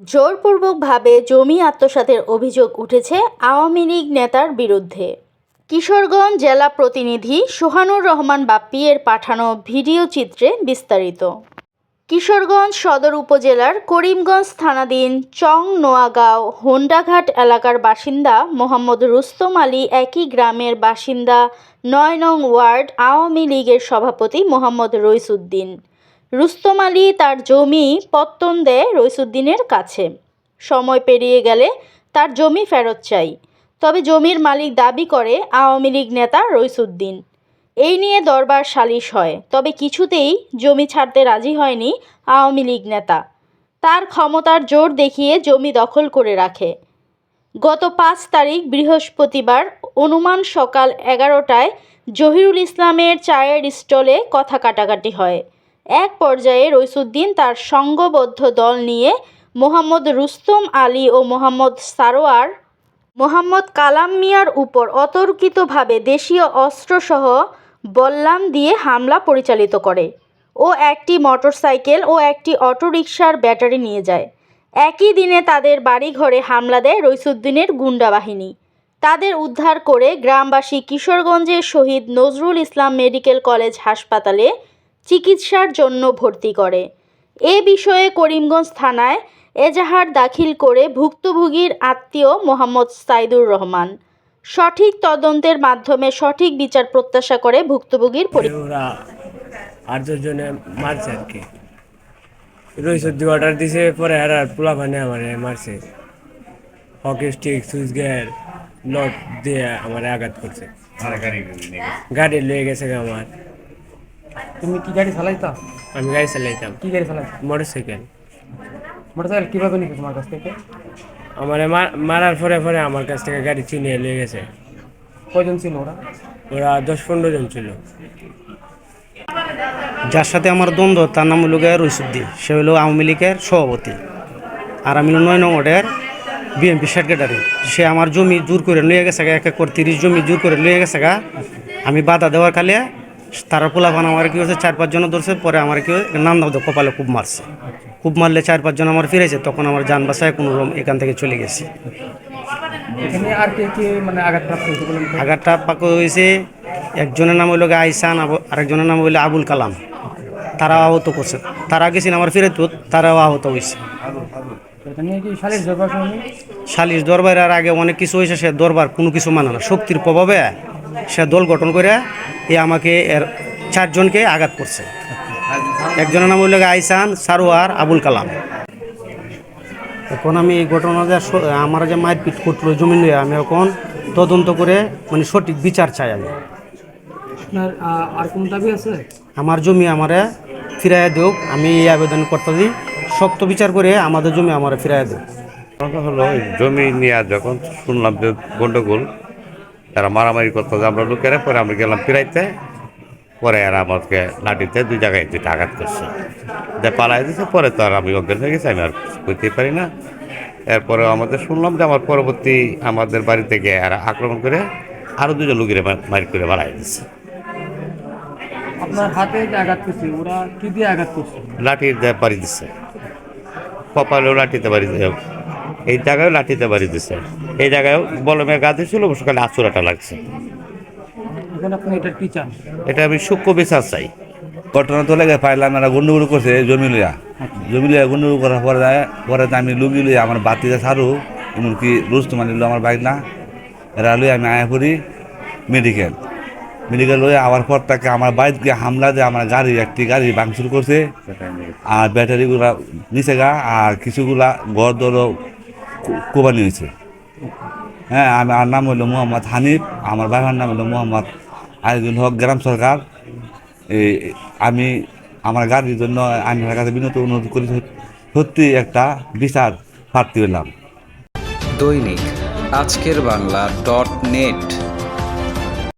জোরপূর্বকভাবে জমি আত্মসাতের অভিযোগ উঠেছে আওয়ামী লীগ নেতার বিরুদ্ধে। কিশোরগঞ্জ জেলা প্রতিনিধি সোহানুর রহমান বাপ্পি এর পাঠানো ভিডিও চিত্রে বিস্তারিত। কিশোরগঞ্জ সদর উপজেলার করিমগঞ্জ থানাধীন চং নোয়াগাঁও হোন্ডাঘাট এলাকার বাসিন্দা মোহাম্মদ রুস্তম আলী একই গ্রামের বাসিন্দা ৯ নং ওয়ার্ড আওয়ামী লীগের সভাপতি মোহাম্মদ রইসুদ্দিন। রুস্তম আলী তার জমি পত্তন দেয় রইসুদ্দিনের কাছে। সময় পেরিয়ে গেলে তার জমি ফেরত চাই, তবে জমির মালিক দাবি করে আওয়ামী লীগ নেতা রইসুদ্দিন। এই নিয়ে দরবার সালিশ হয়, তবে কিছুতেই জমি ছাড়তে রাজি হয়নি আওয়ামী লীগ নেতা। তার ক্ষমতার জোর দেখিয়ে জমি দখল করে রাখে। গত ৫ তারিখ বৃহস্পতিবার অনুমান সকাল ১১টায় জহিরুল ইসলামের চায়ের স্টলে কথা কাটাকাটি হয়। এক পর্যায়ে রইসুদ্দিন তার সংঘবদ্ধ দল নিয়ে মোহাম্মদ রুস্তম আলী ও মোহাম্মদ কালাম মিয়ার উপর অতর্কিতভাবে দেশীয় অস্ত্রসহ বল্লাম দিয়ে হামলা পরিচালিত করে ও একটি মোটরসাইকেল ও একটি অটোরিকশার ব্যাটারি নিয়ে যায়। একই দিনে তাদের বাড়িঘরে হামলা দেয় রইসুদ্দিনের গুন্ডা বাহিনী। তাদের উদ্ধার করে গ্রামবাসী কিশোরগঞ্জের শহীদ নজরুল ইসলাম মেডিকেল কলেজ হাসপাতালে চিকিৎসার জন্য ভর্তি করে। এ বিষয়ে করিমগঞ্জ থানায় এজাহার দাখিল করে ভুক্তভোগীর আত্মীয় মোহাম্মদ সাইদুর রহমান। সঠিক তদন্তের মাধ্যমে সঠিক বিচার প্রত্যাশা করে ভুক্তভোগীর পরিবার। ৮ জনে মারছে আর কি। রইসুদ্দি অর্ডার দিছে, পরে আর পোলা ভানে আমার মারছে। হকি স্টিক, সুইচ গেয়ার, লট দিয়ে আমার আঘাত করছে। গাড়ি লয়ে গেছে আমার। তুমি কি গাড়ি চালাইতা? আমি গাড়ি চালাইতাম। কি গাড়ি চালাইতা? মোটরসাইকেল। মোটরসাইকেল কিভাবে নিছে তোমার কাছ থেকে? আমার মারার পরে আমার কাছ থেকে গাড়ি চিনিয়ে লয়ে গেছে। কয়জন ছিল ওরা? ওরা ১০-১৫ জন ছিল। যার সাথে আমার দ্বন্দ্ব তার নাম হলো রইসুদ্দিন। সে হলো আওয়ামী লীগের সভাপতি, আর আমি ৯ নং ওয়ার্ডের বিএনপি সেক্রেটারি। সে আমার জমি জোর করে লয়ে গেছে, ১ একর ৩০ জমি জোর করে লয়ে গেছে। আমি বাধা দেওয়ার কালে তারা পোলাপান আমার কি হচ্ছে ৪-৫ জন ধরছে। পরে আমার কি নাম দাও কপালে খুব মারছে। খুব মারলে ৪-৫ জন আমার ফিরেছে। তখন আমার যান বাসায় কোনো রকম এখান থেকে চলে গেছি। এখানে আর কে মানে আঘাতপ্রাপ্ত হয়েছে? আঘাতটা পাক হয়েছে, একজনের নাম হইল আইসান, আরেকজনের নাম হইল আবুল কালাম। তারাও আহত করছে। তারা গেছেন আমার ফিরত, তারাও আহত হয়েছে। সালিশ দরবারের আগে অনেক কিছু হয়েছে। সে দরবার কোনো কিছু মানে না, শক্তির প্রভাবে সে দল গঠন করে আমাকে এর ৪ জনকে আঘাত করছে। একজনের নাম হইল আইসান, সারোয়ার, আবুল কালাম। এখন আমি এই ঘটনাটা আমার যে মারপিট করলো জমি নিয়ে, আমি এখন তদন্ত করে মানে সঠিক বিচার চাই। আমি আপনার আর কোন দাবি আছে? আমার জমি আমারে ফিরাইয়া দেওক। আমি এই আবেদন করতে দিই, শক্ত বিচার করে আমাদের জমি আমার ফিরাইয়া দেওক। হলো জমি নিয়ে যখন শুনলাম যে গন্ডগোল, তারা মারামারি করতো, আমরা লোকেরা, পরে আমরা গেলাম ফিরাইতে। পরে এরা আমাকে লাঠিতে 2 জায়গায় 2টা আঘাত করছে, পালাই দিচ্ছে। পরে তো আর আমি অজ্ঞান হয়ে গেছি, আমি আর করতে পারি না। এরপরে আমাদের শুনলাম যে আমাদের বাড়ি থেকে এরা আক্রমণ করে আরও 2 জন লোকের মারি করে বাড়াই দিচ্ছে। আপনার হাতে যে আঘাত করছে, ওরা কি দিয়ে আঘাত করছে? লাঠির দিয়ে বাড়ি দিচ্ছে, কপালেও লাঠিতে বাড়ি দিয়ে, এই জায়গায় লাঠিতে বাড়ি দিচ্ছে। এই জায়গায় বলমে গাছ ছিল, সকালে আচুরাটা লাগছে। এখন আপনি এটা কি চান? এটা আমি সূক্ষ্ম বিচার চাই। ঘটনা তো লেগে পাইলাম, এরা গুন্ডুগুলো করছে জমি লিয়া গুন্ডুগুলো করার পরে আমি লুগি লইয়া আমার বাতিটা ছাড়ু, এমনকি রুস্তম আলী আমার বাইক না, এরা লই আমি আয়া পড়ি মেডিকেল লইয়া। আবার পর তাকে আমার বাইককে হামলা দিয়ে আমার একটি গাড়ি ভাঙচুর করছে, আর ব্যাটারিগুলা নিচে আর কিছুগুলা ঘর দরও কোবানি হয়েছে। হ্যাঁ, আমার নাম হলো মোহাম্মদ হানিফ, আমার বাবার নাম হলো মোহাম্মদ আইজুল হক গ্রাম সরকার। আমি আমার গাড়ির জন্য আইনের কাছে বিনত অনুরোধ করি, সত্যি একটা বিচার প্রার্থী হলাম। দৈনিক আজকের বাংলা .net